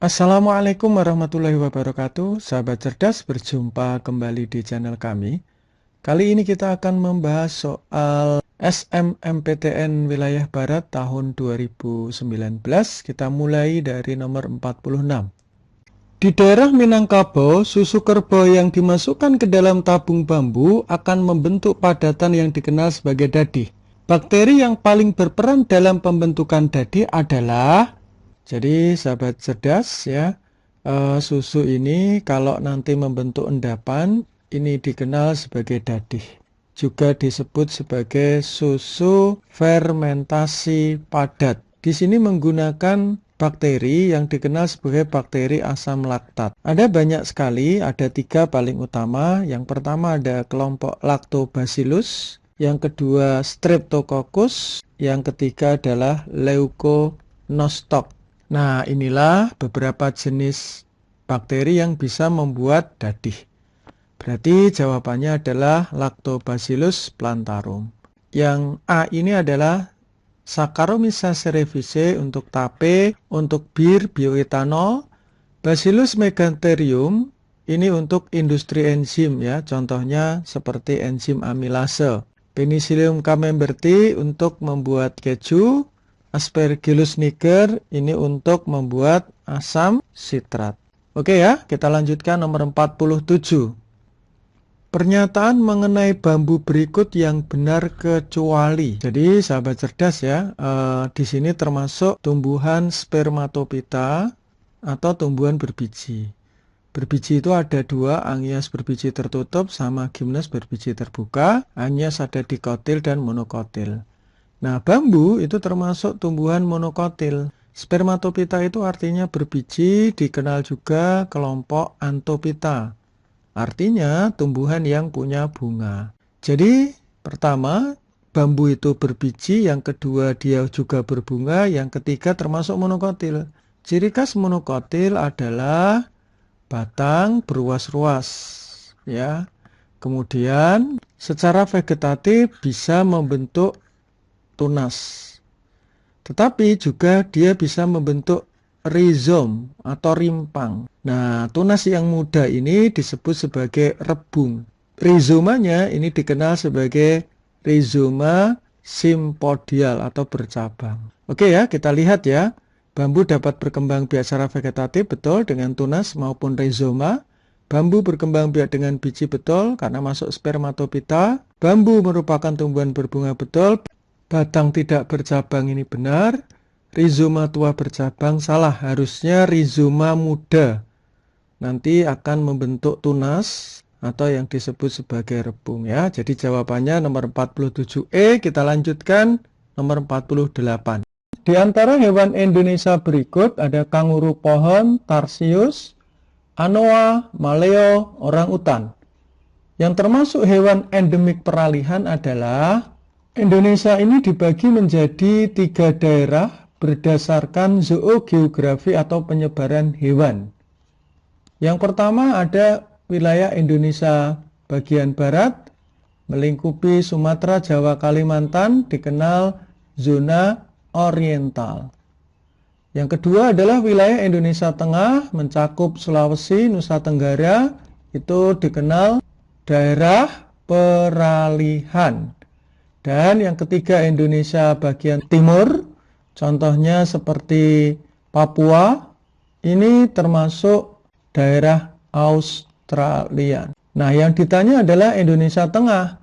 Assalamualaikum warahmatullahi wabarakatuh. Sahabat cerdas, berjumpa kembali di channel kami. Kali ini kita akan membahas soal SMMPTN Wilayah Barat tahun 2019. Kita mulai dari nomor 46. Di daerah Minangkabau, susu kerbau yang dimasukkan ke dalam tabung bambu akan membentuk padatan yang dikenal sebagai dadih. Bakteri yang paling berperan dalam pembentukan dadih adalah... Jadi sahabat cerdas ya, susu ini kalau nanti membentuk endapan, ini dikenal sebagai dadih. Juga disebut sebagai susu fermentasi padat. Di sini menggunakan bakteri yang dikenal sebagai bakteri asam laktat. Ada banyak sekali, ada 3 paling utama. Yang pertama ada kelompok Lactobacillus, yang kedua Streptococcus, yang ketiga adalah Leuconostoc. Nah, inilah beberapa jenis bakteri yang bisa membuat dadih. Berarti jawabannya adalah Lactobacillus plantarum. Yang A ini adalah Saccharomyces cerevisiae untuk tape, untuk bir, bioetanol. Bacillus megantherium ini untuk industri enzim ya, contohnya seperti enzim amilase. Penicillium camemberti untuk membuat keju. Aspergillus niger ini untuk membuat asam sitrat. Oke ya, kita lanjutkan nomor 47. Pernyataan mengenai bambu berikut yang benar kecuali. Jadi sahabat cerdas ya, di sini termasuk tumbuhan spermatophyta atau tumbuhan berbiji. Berbiji itu ada 2, Aeneas berbiji tertutup sama Gymnus berbiji terbuka. Aeneas ada dikotil dan monokotil. Nah, bambu itu termasuk tumbuhan monokotil. Spermatophyta itu artinya berbiji, dikenal juga kelompok Anthophyta. Artinya tumbuhan yang punya bunga. Jadi, pertama, bambu itu berbiji, yang kedua dia juga berbunga, yang ketiga termasuk monokotil. Ciri khas monokotil adalah batang beruas-ruas, ya. Kemudian, secara vegetatif bisa membentuk tunas. Tetapi juga dia bisa membentuk rizom atau rimpang. Nah, tunas yang muda ini disebut sebagai rebung. Rizomanya ini dikenal sebagai rizoma simpodial atau bercabang. Oke ya, kita lihat ya. Bambu dapat berkembang biak secara vegetatif, betul, dengan tunas maupun rizoma. Bambu berkembang biak dengan biji, betul, karena masuk spermatophyta. Bambu merupakan tumbuhan berbunga, betul. Batang tidak bercabang ini benar. Rizoma tua bercabang salah. Harusnya rizoma muda. Nanti akan membentuk tunas atau yang disebut sebagai rebung ya. Jadi jawabannya nomor 47E. Kita lanjutkan nomor 48. Di antara hewan Indonesia berikut ada kanguru pohon, tarsius, anoa, maleo, orangutan. Yang termasuk hewan endemik peralihan adalah Indonesia ini dibagi menjadi 3 daerah berdasarkan zoogeografi atau penyebaran hewan. Yang pertama ada wilayah Indonesia bagian barat, melingkupi Sumatera, Jawa, Kalimantan, dikenal zona oriental. Yang kedua adalah wilayah Indonesia Tengah, mencakup Sulawesi, Nusa Tenggara, itu dikenal daerah peralihan. Dan yang ketiga Indonesia bagian timur, contohnya seperti Papua, ini termasuk daerah Australia. Nah, yang ditanya adalah Indonesia Tengah.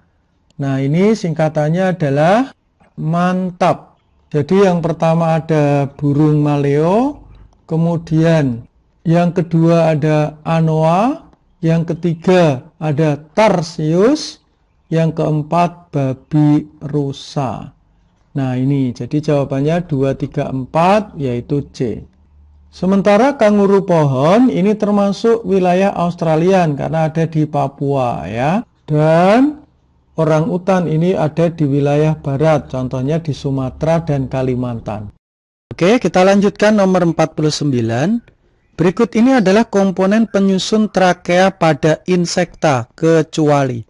Nah, ini singkatannya adalah mantap. Jadi yang pertama ada burung maleo, kemudian yang kedua ada anoa, yang ketiga ada tarsius, yang keempat babi rusa. Nah ini jadi jawabannya 2, 3, 4 yaitu C. Sementara kanguru pohon ini termasuk wilayah Australian karena ada di Papua ya. Dan orangutan ini ada di wilayah barat, contohnya di Sumatera dan Kalimantan. Oke, kita lanjutkan nomor 49. Berikut ini adalah komponen penyusun trakea pada insekta kecuali.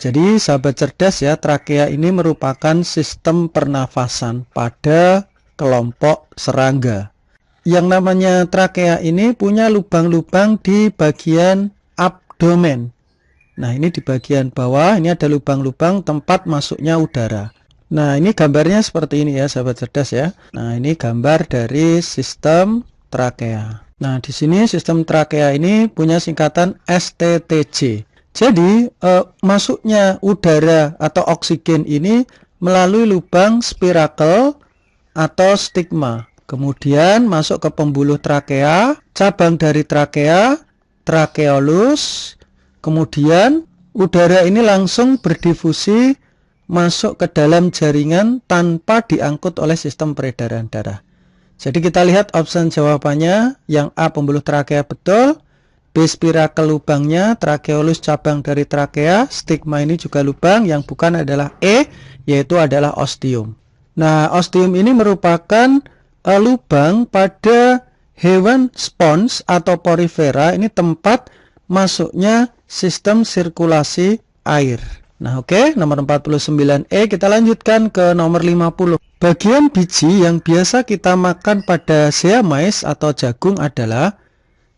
Jadi sahabat cerdas ya, trakea ini merupakan sistem pernafasan pada kelompok serangga. yang namanya trakea ini punya lubang-lubang di bagian abdomen. Nah, ini di bagian bawah, ini ada lubang-lubang tempat masuknya udara. Nah, ini gambarnya seperti ini ya, sahabat cerdas ya. Nah, ini gambar dari sistem trakea. Nah, di sini sistem trakea ini punya singkatan STTJ. Jadi, masuknya udara atau oksigen ini melalui lubang spirakel atau stigma. Kemudian masuk ke pembuluh trakea, cabang dari trakea, trakeolus. Kemudian udara ini langsung berdifusi masuk ke dalam jaringan tanpa diangkut oleh sistem peredaran darah. Jadi kita lihat option jawabannya, yang A pembuluh trakea betul, B spirakel lubangnya, trakeolus cabang dari trakea, stigma ini juga lubang, yang bukan adalah E, yaitu adalah ostium. Nah, ostium ini merupakan lubang pada hewan spons atau porifera, ini tempat masuknya sistem sirkulasi air. Nah, oke, nomor 49E kita lanjutkan ke nomor 50. Bagian biji yang biasa kita makan pada siamais atau jagung adalah,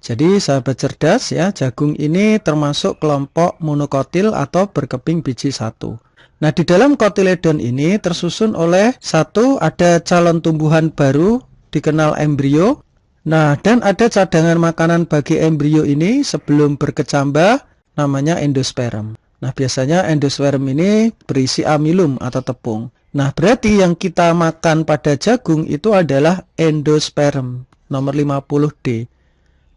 jadi sahabat cerdas ya, jagung ini termasuk kelompok monokotil atau berkeping biji satu. Nah, di dalam kotiledon ini tersusun oleh satu, ada calon tumbuhan baru dikenal embrio. Nah, dan ada cadangan makanan bagi embrio ini sebelum berkecambah, namanya endosperm. Nah, biasanya endosperm ini berisi amilum atau tepung. Nah, berarti yang kita makan pada jagung itu adalah endosperm, nomor 50D.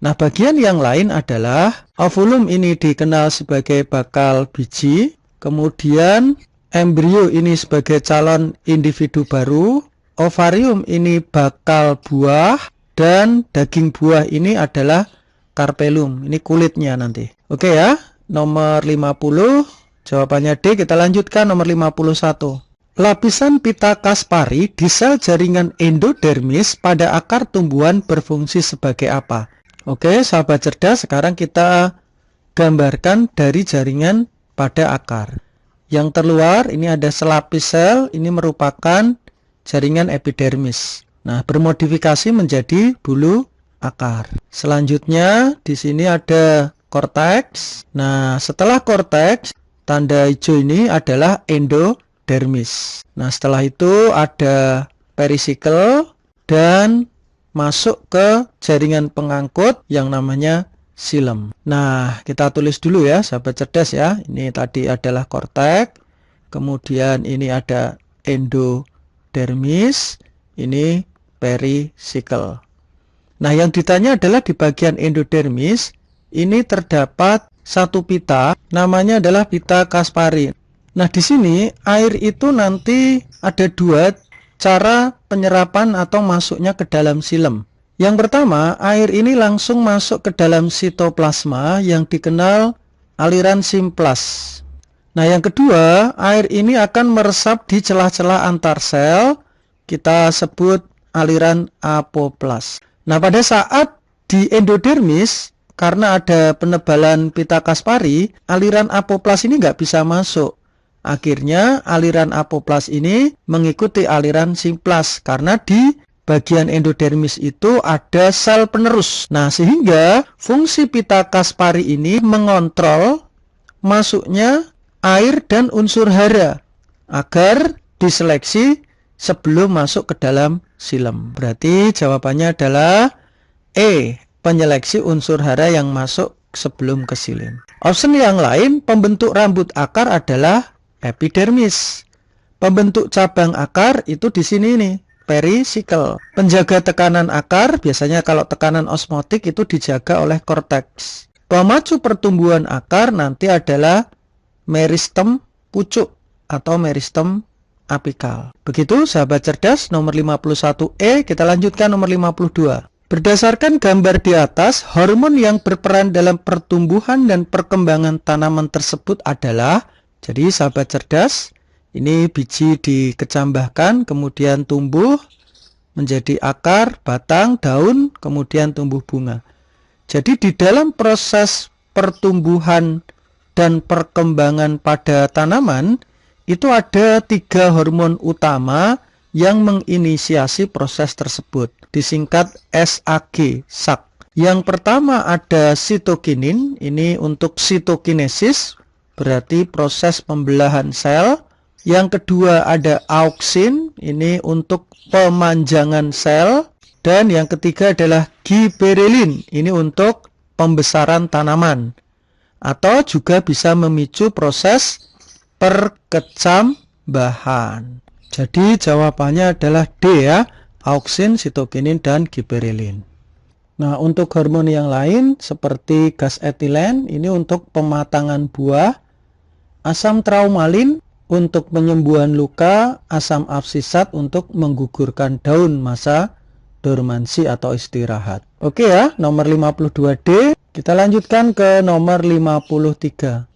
Nah, bagian yang lain adalah ovulum ini dikenal sebagai bakal biji, kemudian embrio ini sebagai calon individu baru, ovarium ini bakal buah, dan daging buah ini adalah carpellum, ini kulitnya nanti. Oke ya, nomor 50, jawabannya D. Kita lanjutkan nomor 51. Lapisan pita Kaspari di sel jaringan endodermis pada akar tumbuhan berfungsi sebagai apa? Oke, sahabat cerdas, sekarang kita gambarkan dari jaringan pada akar. Yang terluar ini ada selapis sel, ini merupakan jaringan epidermis. Nah, bermodifikasi menjadi bulu akar. Selanjutnya di sini ada korteks. Nah, setelah korteks, tanda hijau ini adalah endodermis. Nah, setelah itu ada perisikel dan masuk ke jaringan pengangkut yang namanya xilem. Nah, kita tulis dulu ya, sahabat cerdas ya. Ini tadi adalah korteks, kemudian ini ada endodermis, ini perisikel. Nah, yang ditanya adalah di bagian endodermis, ini terdapat satu pita, namanya adalah pita Kaspari. Nah, di sini air itu nanti ada dua cara penyerapan atau masuknya ke dalam xilem. Yang pertama, air ini langsung masuk ke dalam sitoplasma yang dikenal aliran simplas. Nah, yang kedua, air ini akan meresap di celah-celah antar sel, kita sebut aliran apoplas. Nah, pada saat di endodermis, karena ada penebalan pita Kaspari, aliran apoplas ini nggak bisa masuk. Akhirnya aliran apoplas ini mengikuti aliran simplas karena di bagian endodermis itu ada sel penerus. Nah, sehingga fungsi pita Kaspari ini mengontrol masuknya air dan unsur hara agar diseleksi sebelum masuk ke dalam xilem. Berarti jawabannya adalah E, penyeleksi unsur hara yang masuk sebelum ke xilem. Option yang lain, pembentuk rambut akar adalah epidermis. Pembentuk cabang akar itu di sini nih, perisikel. Penjaga tekanan akar, biasanya kalau tekanan osmotik itu dijaga oleh korteks. Pemacu pertumbuhan akar nanti adalah meristem pucuk atau meristem apikal. Begitu sahabat cerdas, nomor 51E. Kita lanjutkan nomor 52. Berdasarkan gambar di atas, hormon yang berperan dalam pertumbuhan dan perkembangan tanaman tersebut adalah, jadi sahabat cerdas, ini biji dikecambahkan, kemudian tumbuh menjadi akar, batang, daun, kemudian tumbuh bunga. Jadi di dalam proses pertumbuhan dan perkembangan pada tanaman, itu ada 3 hormon utama yang menginisiasi proses tersebut, disingkat SAG, SAG. Yang pertama ada sitokinin, ini untuk sitokinesis, berarti proses pembelahan sel. Yang kedua ada auksin, ini untuk pemanjangan sel. Dan yang ketiga adalah giberelin, ini untuk pembesaran tanaman. Atau juga bisa memicu proses perkecambahan. Jadi jawabannya adalah D ya, auksin, sitokinin, dan giberelin. Nah, untuk hormon yang lain seperti gas etilen ini untuk pematangan buah, asam traumalin untuk penyembuhan luka, asam absisat untuk menggugurkan daun masa dormansi atau istirahat. Oke ya, nomor 52D. Kita lanjutkan ke nomor 53.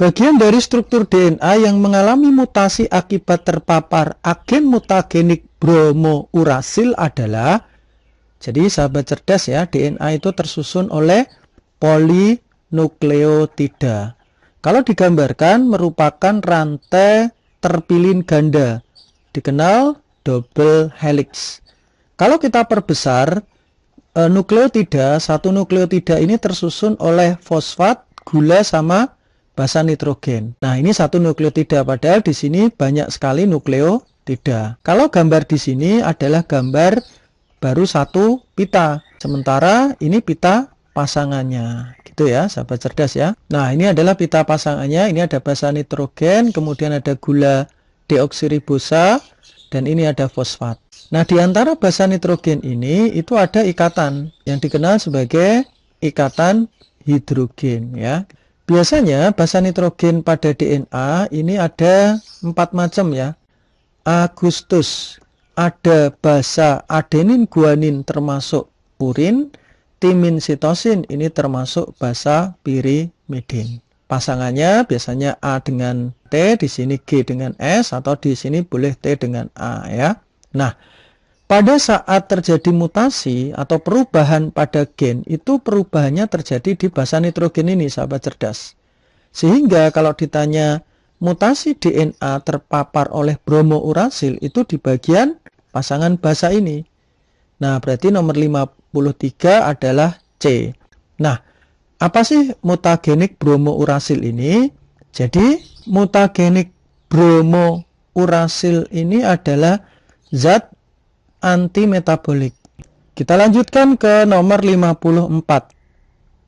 Bagian dari struktur DNA yang mengalami mutasi akibat terpapar agen mutagenik bromourasil adalah, jadi sahabat cerdas ya, DNA itu tersusun oleh polinukleotida. Kalau digambarkan merupakan rantai terpilin ganda, dikenal double helix. Kalau kita perbesar, nukleotida, satu nukleotida ini tersusun oleh fosfat, gula, sama basa nitrogen. Nah, ini satu nukleotida, padahal di sini banyak sekali nukleotida. Kalau gambar di sini adalah gambar baru satu pita, sementara ini pita pasangannya, gitu ya, sahabat cerdas ya. Nah, ini adalah pita pasangannya, ini ada basa nitrogen, kemudian ada gula deoksiribosa, dan ini ada fosfat. Nah, di antara basa nitrogen ini itu ada ikatan yang dikenal sebagai ikatan hidrogen ya. Biasanya basa nitrogen pada DNA ini ada 4 macam ya. Agustus, ada basa adenin guanin termasuk purin, timin sitosin ini termasuk basa pirimidin. Pasangannya biasanya A dengan T, di sini G dengan S, atau di sini boleh T dengan A ya. Nah, pada saat terjadi mutasi atau perubahan pada gen, itu perubahannya terjadi di basa nitrogen ini, sahabat cerdas. Sehingga kalau ditanya mutasi DNA terpapar oleh bromourasil itu di bagian pasangan basa ini. Nah, berarti nomor 53 adalah C. Nah, apa sih mutagenik bromourasil ini? Jadi, mutagenik bromourasil ini adalah zat antimetabolik. Kita lanjutkan ke nomor 54.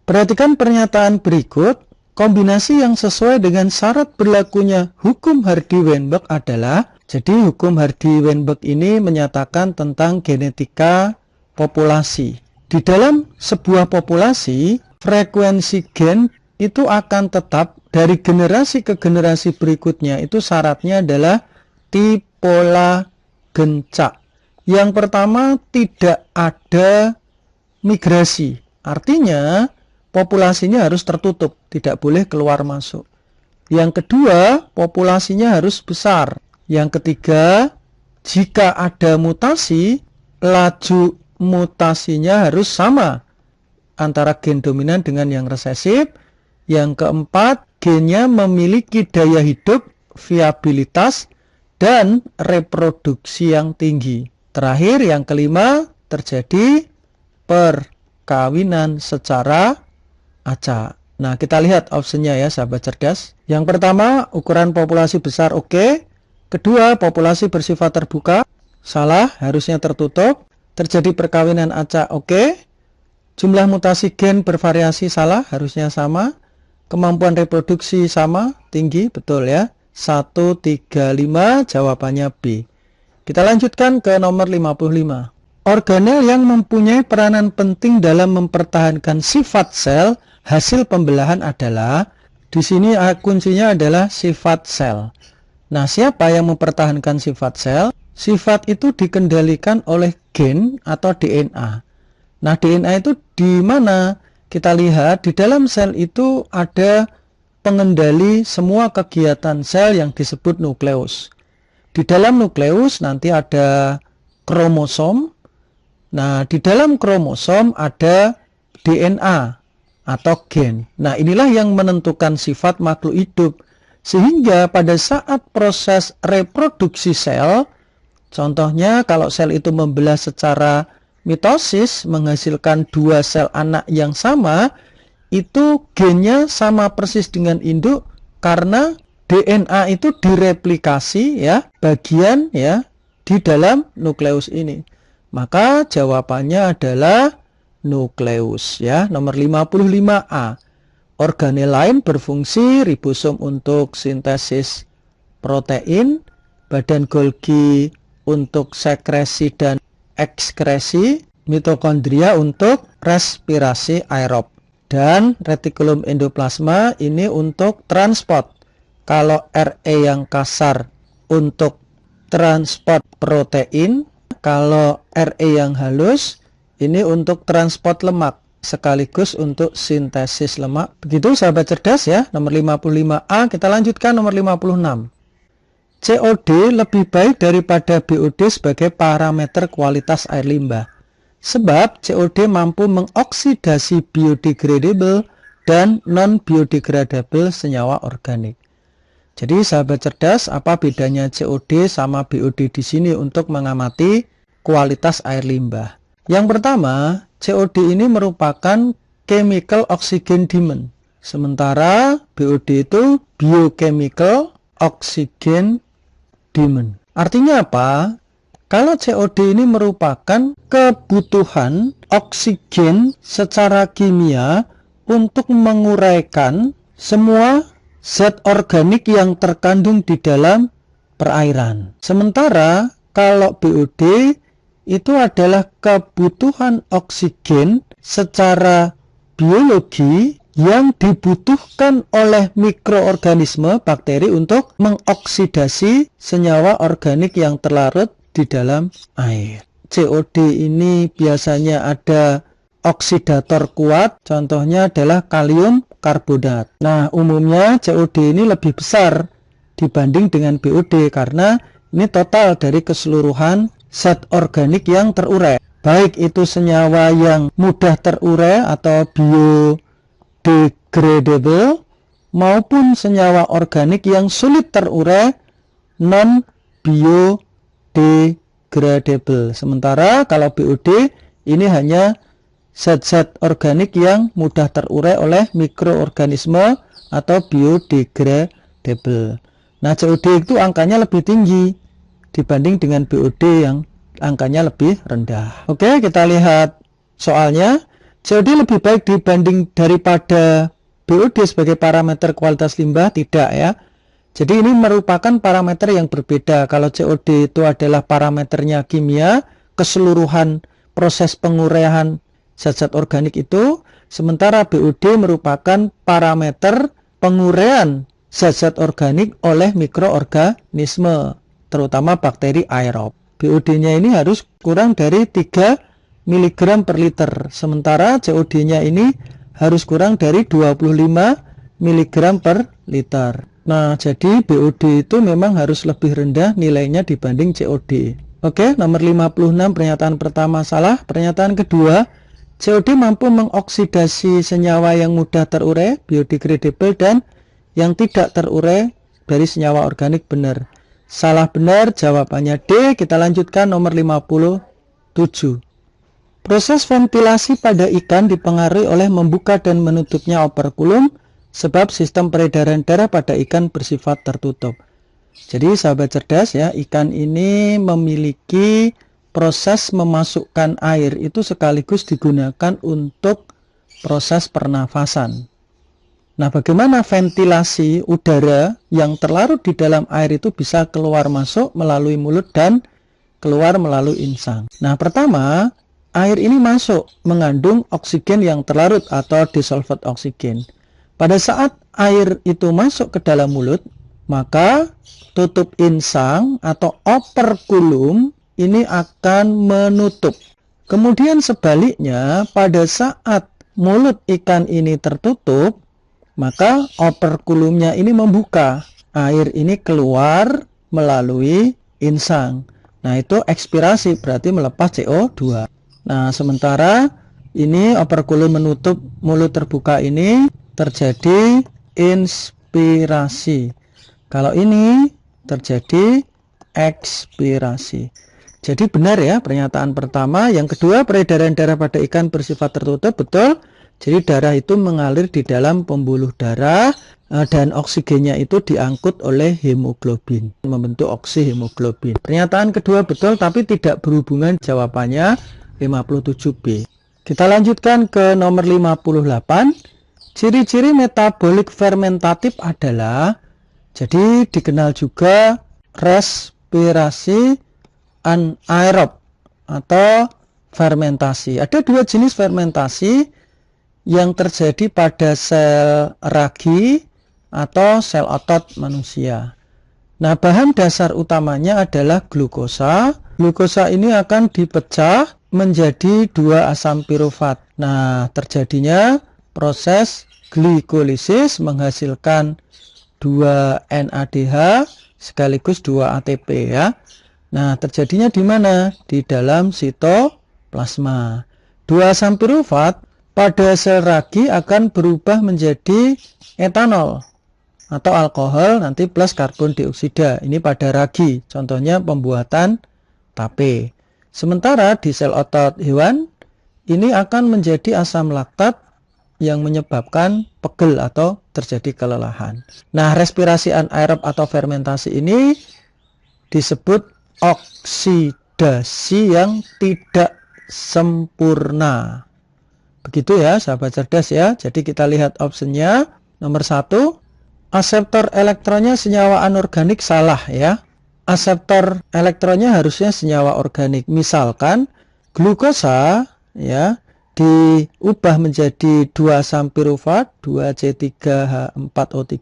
Perhatikan pernyataan berikut. Kombinasi yang sesuai dengan syarat berlakunya hukum Hardy-Weinberg adalah, jadi hukum Hardy-Weinberg ini menyatakan tentang genetika populasi. Di dalam sebuah populasi, frekuensi gen itu akan tetap dari generasi ke generasi berikutnya. Itu syaratnya adalah tipola gencak. Yang pertama, tidak ada migrasi. Artinya, populasinya harus tertutup, tidak boleh keluar masuk. Yang kedua, populasinya harus besar. Yang ketiga, jika ada mutasi, laju mutasinya harus sama antara gen dominan dengan yang resesif. Yang keempat, gennya memiliki daya hidup, viabilitas, dan reproduksi yang tinggi. Terakhir, yang kelima, terjadi perkawinan secara acak. Nah, kita lihat opsinya ya, sahabat cerdas. Yang pertama, ukuran populasi besar oke. Kedua, populasi bersifat terbuka. Salah, harusnya tertutup. Terjadi perkawinan acak oke. Jumlah mutasi gen bervariasi salah, harusnya sama. Kemampuan reproduksi sama, tinggi, betul ya. 1, 3, 5, jawabannya B. Kita lanjutkan ke nomor 55. Organel yang mempunyai peranan penting dalam mempertahankan sifat sel hasil pembelahan adalah, di sini kuncinya adalah sifat sel. Nah, siapa yang mempertahankan sifat sel? Sifat itu dikendalikan oleh gen atau DNA. Nah, DNA itu di mana? Kita lihat di dalam sel itu ada pengendali semua kegiatan sel yang disebut nukleus. Di dalam nukleus nanti ada kromosom. Nah, di dalam kromosom ada DNA atau gen. Nah, inilah yang menentukan sifat makhluk hidup. Sehingga pada saat proses reproduksi sel, Contohnya kalau sel itu membelah secara mitosis menghasilkan dua sel anak yang sama, itu gennya sama persis dengan induk karena DNA itu direplikasi ya, bagian ya di dalam nukleus ini. Maka jawabannya adalah nukleus ya, nomor 55A. Organel lain berfungsi ribosom untuk sintesis protein, badan Golgi untuk sekresi dan ekskresi, mitokondria untuk respirasi aerob, dan retikulum endoplasma ini untuk transport. Kalau RE yang kasar untuk transport protein, kalau RE yang halus ini untuk transport lemak sekaligus untuk sintesis lemak. Begitu sahabat cerdas ya, nomor 55A. Kita lanjutkan nomor 56. COD lebih baik daripada BOD sebagai parameter kualitas air limbah. Sebab COD mampu mengoksidasi biodegradable dan non-biodegradable senyawa organik. Jadi sahabat cerdas, apa bedanya COD sama BOD di sini untuk mengamati kualitas air limbah? Yang pertama, COD ini merupakan chemical oxygen demand. Sementara BOD itu biochemical oxygen demand. Artinya apa? Kalau COD ini merupakan kebutuhan oksigen secara kimia untuk menguraikan semua zat organik yang terkandung di dalam perairan. Sementara kalau BOD itu adalah kebutuhan oksigen secara biologi yang dibutuhkan oleh mikroorganisme bakteri untuk mengoksidasi senyawa organik yang terlarut di dalam air. COD ini biasanya ada oksidator kuat, contohnya adalah kalium karbonat. Nah, umumnya COD ini lebih besar dibanding dengan BOD karena ini total dari keseluruhan zat organik yang terurai. Baik itu senyawa yang mudah terurai atau biodegradable maupun senyawa organik yang sulit terurai non-biodegradable. Sementara kalau BOD ini hanya zat-zat organik yang mudah terurai oleh mikroorganisme atau biodegradable. Nah, COD itu angkanya lebih tinggi dibanding dengan BOD yang angkanya lebih rendah. Oke, kita lihat soalnya. COD lebih baik dibanding daripada BOD sebagai parameter kualitas limbah? Tidak ya. Jadi ini merupakan parameter yang berbeda. Kalau COD itu adalah parameternya kimia, keseluruhan proses penguraian zat-zat organik itu, sementara BOD merupakan parameter penguraian zat-zat organik oleh mikroorganisme, terutama bakteri aerob. BOD-nya ini harus kurang dari 3 mg per liter, sementara COD-nya ini harus kurang dari 25 mg per liter. Nah, jadi BOD itu memang harus lebih rendah nilainya dibanding COD. Oke, nomor 56 pernyataan pertama salah. Pernyataan kedua, COD mampu mengoksidasi senyawa yang mudah terurai, biodegradable, dan yang tidak terurai dari senyawa organik benar. Salah benar, jawabannya D. Kita lanjutkan nomor 57. Proses ventilasi pada ikan dipengaruhi oleh membuka dan menutupnya operkulum, sebab sistem peredaran darah pada ikan bersifat tertutup. Jadi sahabat cerdas ya, ikan ini memiliki proses memasukkan air itu sekaligus digunakan untuk proses pernafasan. Nah, bagaimana ventilasi udara yang terlarut di dalam air itu bisa keluar masuk melalui mulut dan keluar melalui insang? Nah, pertama, air ini masuk mengandung oksigen yang terlarut atau dissolved oksigen. Pada saat air itu masuk ke dalam mulut, maka tutup insang atau operkulum ini akan menutup. Kemudian sebaliknya, pada saat mulut ikan ini tertutup, maka operkulumnya ini membuka. Air ini keluar melalui insang. Nah, itu ekspirasi, berarti melepas CO2. Nah, sementara ini operkulum menutup, mulut terbuka ini terjadi inspirasi. Kalau ini terjadi ekspirasi. Jadi benar ya pernyataan pertama. Yang kedua, peredaran darah pada ikan bersifat tertutup, betul. Jadi darah itu mengalir di dalam pembuluh darah dan oksigennya itu diangkut oleh hemoglobin, membentuk oksihemoglobin. Pernyataan kedua betul, tapi tidak berhubungan, jawabannya 57B. Kita lanjutkan ke nomor 58. Ciri-ciri metabolik fermentatif adalah, jadi dikenal juga respirasi anaerob atau fermentasi. Ada dua jenis fermentasi yang terjadi pada sel ragi atau sel otot manusia. Nah, bahan dasar utamanya adalah glukosa. Glukosa ini akan dipecah menjadi dua asam pirufat. Nah, terjadinya proses glikolisis menghasilkan 2 NADH sekaligus 2 ATP ya. Nah, terjadinya di mana? Di dalam sitoplasma. 2 asam pirufat pada sel ragi akan berubah menjadi etanol atau alkohol nanti plus karbon dioksida. Ini pada ragi, contohnya pembuatan tape. Sementara di sel otot hewan ini akan menjadi asam laktat yang menyebabkan pegel atau terjadi kelelahan. Nah, respirasi anaerob atau fermentasi ini disebut oksidasi yang tidak sempurna. Begitu ya sahabat cerdas ya. Jadi kita lihat opsinya. Nomor 1, aseptor elektronnya senyawa anorganik, salah ya. Aseptor elektronnya harusnya senyawa organik. Misalkan glukosa ya diubah menjadi 2 asam pirufat, 2C3H4O3.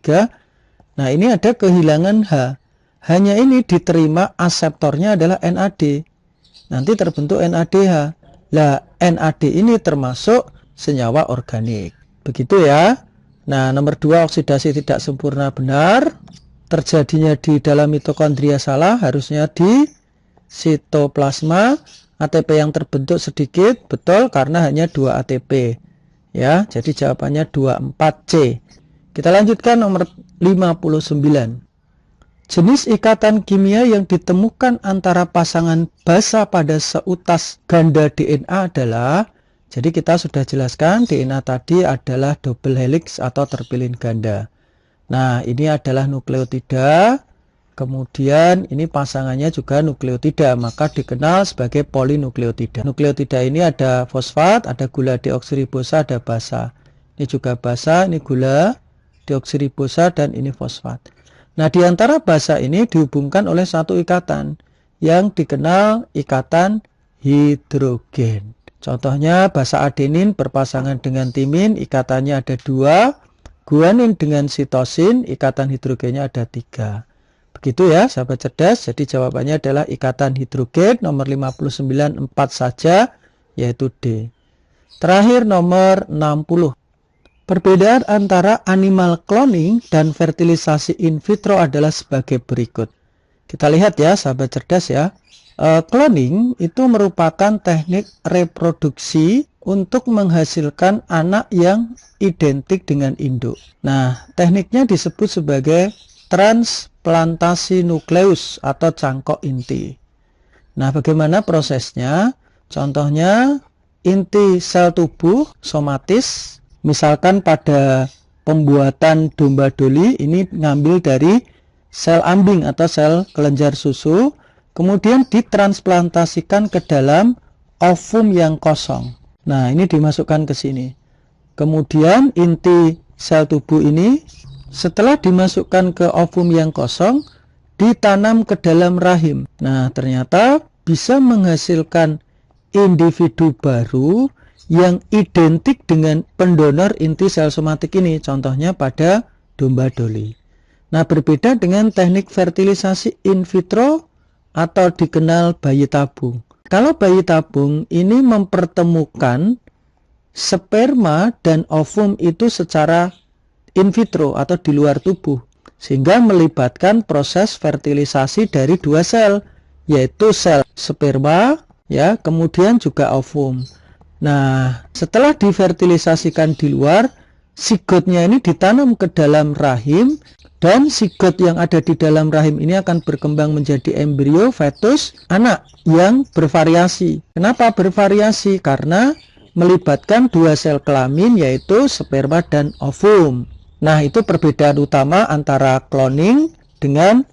Nah, ini ada kehilangan H. Hanya ini diterima aseptornya adalah NAD. Nanti terbentuk NADH. Lah, NAD ini termasuk senyawa organik. Begitu ya. Nah, nomor 2, oksidasi tidak sempurna, benar. Terjadinya di dalam mitokondria, salah. Harusnya di sitoplasma. ATP yang terbentuk sedikit, betul, karena hanya 2 ATP. Ya, jadi jawabannya 24C. Kita lanjutkan nomor 59. Jenis ikatan kimia yang ditemukan antara pasangan basa pada seutas ganda DNA adalah, jadi kita sudah jelaskan DNA tadi adalah double helix atau terpilin ganda. Nah, ini adalah nukleotida, kemudian ini pasangannya juga nukleotida, maka dikenal sebagai polinukleotida. Nukleotida ini ada fosfat, ada gula deoksiribosa, ada basa. Ini juga basa, ini gula deoksiribosa, dan ini fosfat. Nah, di antara basa ini dihubungkan oleh satu ikatan yang dikenal ikatan hidrogen. Contohnya basa adenin berpasangan dengan timin, ikatannya ada 2. Guanin dengan sitosin, ikatan hidrogennya ada 3. Begitu ya sahabat cerdas. Jadi jawabannya adalah ikatan hidrogen nomor 59, 4 saja, yaitu D. Terakhir nomor 60. Perbedaan antara animal cloning dan fertilisasi in vitro adalah sebagai berikut. Kita lihat ya sahabat cerdas ya. Cloning itu merupakan teknik reproduksi untuk menghasilkan anak yang identik dengan induk. Nah, tekniknya disebut sebagai transplantasi nukleus atau cangkok inti. Nah, bagaimana prosesnya? Contohnya inti sel tubuh somatis. Misalkan pada pembuatan domba doli ini ngambil dari sel ambing atau sel kelenjar susu, kemudian ditransplantasikan ke dalam ovum yang kosong. Nah, ini dimasukkan ke sini. Kemudian inti sel tubuh ini setelah dimasukkan ke ovum yang kosong, ditanam ke dalam rahim. Nah, ternyata bisa menghasilkan individu baru yang identik dengan pendonor inti sel somatik ini, contohnya pada domba doli. Nah, berbeda dengan teknik fertilisasi in vitro atau dikenal bayi tabung. Kalau bayi tabung ini mempertemukan sperma dan ovum itu secara in vitro atau di luar tubuh, sehingga melibatkan proses fertilisasi dari 2 sel, yaitu sel sperma ya, kemudian juga ovum. Nah, setelah difertilisasikan di luar, Sigotnya ini ditanam ke dalam rahim, dan sigot yang ada di dalam rahim ini akan berkembang menjadi embrio, fetus, anak yang bervariasi. Kenapa bervariasi? Karena melibatkan dua sel kelamin, yaitu sperma dan ovum. Nah, itu perbedaan utama antara cloning dengan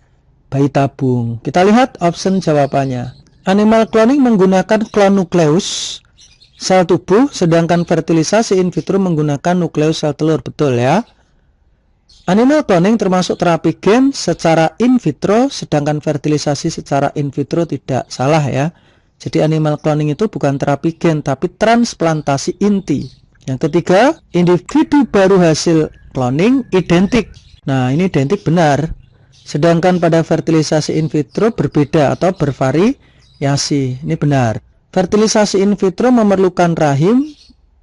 bayi tabung. Kita lihat option jawabannya. Animal cloning menggunakan klon nukleus sel tubuh, sedangkan fertilisasi in vitro menggunakan nukleus sel telur. Betul ya. Animal cloning termasuk terapi gen secara in vitro, sedangkan fertilisasi secara in vitro tidak. Salah ya. Jadi animal cloning itu bukan terapi gen, tapi transplantasi inti. Yang ketiga, individu baru hasil cloning identik. Nah, ini identik benar. Sedangkan pada fertilisasi in vitro berbeda atau bervariasi. Ini benar. Fertilisasi in vitro memerlukan rahim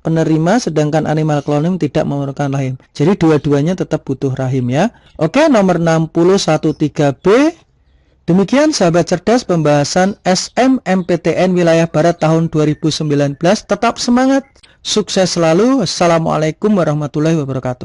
penerima, sedangkan animal cloning tidak memerlukan rahim. Jadi dua-duanya tetap butuh rahim ya. Oke, nomor 613B. Demikian sahabat cerdas pembahasan SMMPTN Wilayah Barat tahun 2019. Tetap semangat, sukses selalu. Assalamualaikum warahmatullahi wabarakatuh.